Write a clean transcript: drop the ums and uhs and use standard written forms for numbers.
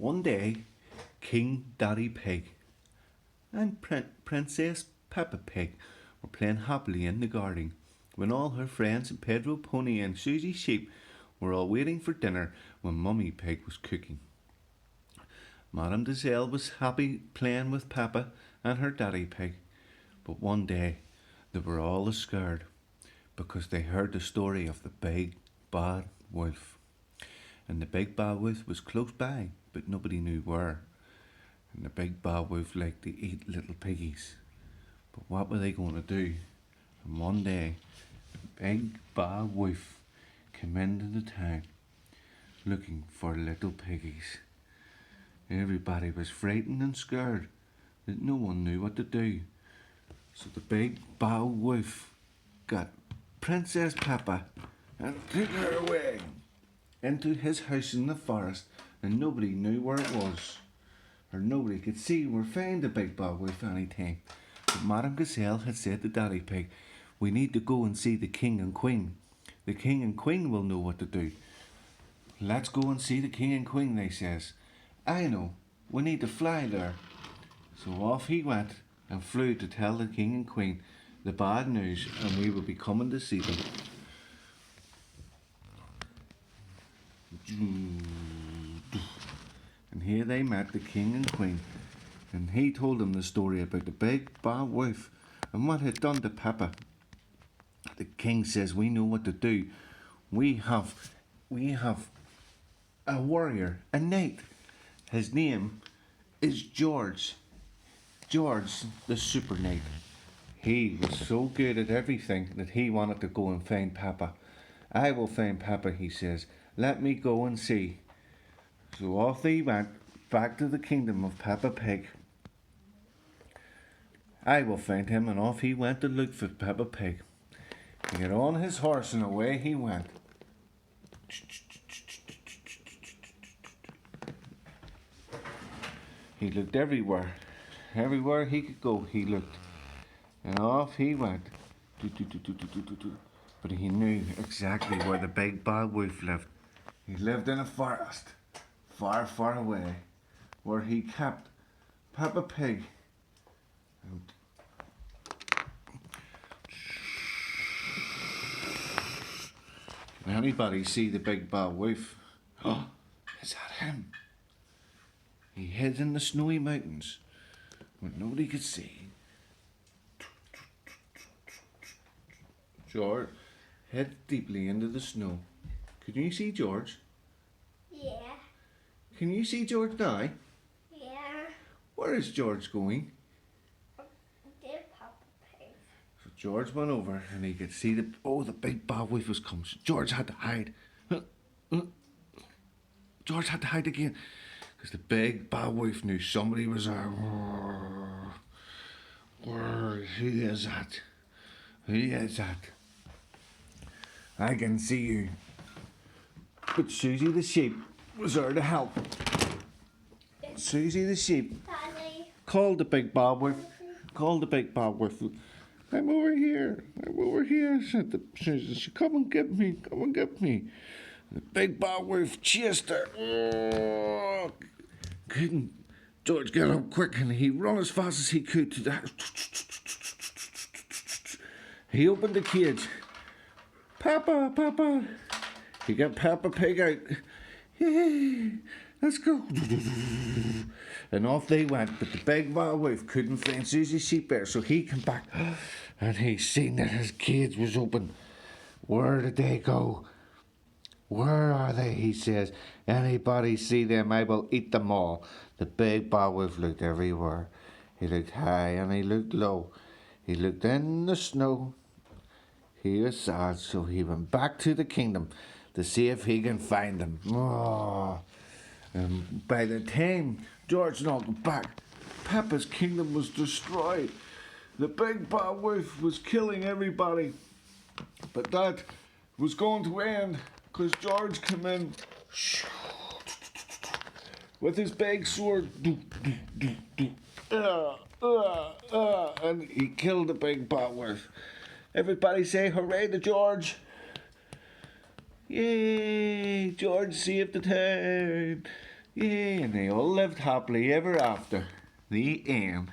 One day, King Daddy Pig and Princess Peppa Pig were playing happily in the garden when all her friends and Pedro Pony and Susie Sheep were all waiting for dinner when Mummy Pig was cooking. Madame Gazelle was happy playing with Peppa and her Daddy Pig, but one day they were all scared because they heard the story of the big bad wolf. And the big bad wolf was close by, but nobody knew where. And the big bad wolf liked to eat little piggies. But what were they going to do? And one day, the big bad wolf came into the town looking for little piggies. Everybody was frightened and scared that no one knew what to do. So the big bad wolf got Princess Peppa and took her away into his house in the forest, and nobody knew where it was, or nobody could see or find the big bad wolf any time. But Madame Gazelle had said to Daddy Pig, "We need to go and see the king and queen. The king and queen will know what to do." "Let's go and see the king and queen," they says. "I know, we need to fly there." So off he went and flew to tell the king and queen the bad news, and we will be coming to see them. And here they met the king and queen, and he told them the story about the big bad wolf and what had done to Peppa. The king says, "We know what to do. We have a warrior, a knight. His name is George. George the super knight. He was so good at everything that he wanted to go and find Peppa. I will find Peppa," he says. "Let me go and see." So off they went back to the kingdom of Peppa Pig. "I will find him," and off he went to look for Peppa Pig. He got on his horse and away he went. He looked everywhere. Everywhere he could go, he looked. And off he went. But he knew exactly where the big bad wolf lived. He lived in a forest, far, far away, where he kept Peppa Pig. Can anybody see the big bad wolf? Oh, is that him? He hid in the snowy mountains where nobody could see. George hid deeply into the snow. Can you see George? Yeah. Can you see George now? Yeah. Where is George going? Dear Papa Pig. So George went over and he could see the big bad wolf was coming. So George had to hide. George had to hide again because the big bad wolf knew somebody was there. Who is that? Who is that? "I can see you." But Susie the sheep was there to help. Susie the sheep Daddy. called the big bad wolf. Called the big bad wolf. I'm over here," said the Susie. "Come and get me. Come and get me." The big bad wolf chased her. Oh, couldn't George get up quick, and he ran as fast as he could to the house. He opened the cage. "Peppa, Peppa." He got Peppa Pig out. "Yay, let's go." And off they went, but the big bad wolf couldn't find Susie Sheep Bear, so he came back and he seen that his cage was open. "Where did they go? Where are they?" he says. "Anybody see them, I will eat them all." The big bad wolf looked everywhere. He looked high and he looked low. He looked in the snow. He was sad, so he went back to the kingdom to see if he can find them. Oh. And by the time George got back, Peppa's kingdom was destroyed. The big bad wolf was killing everybody. But that was going to end because George came in with his big sword and he killed the big bad wolf. Everybody say hooray to George. Yay, George saved the town. Yay, and they all lived happily ever after. The end.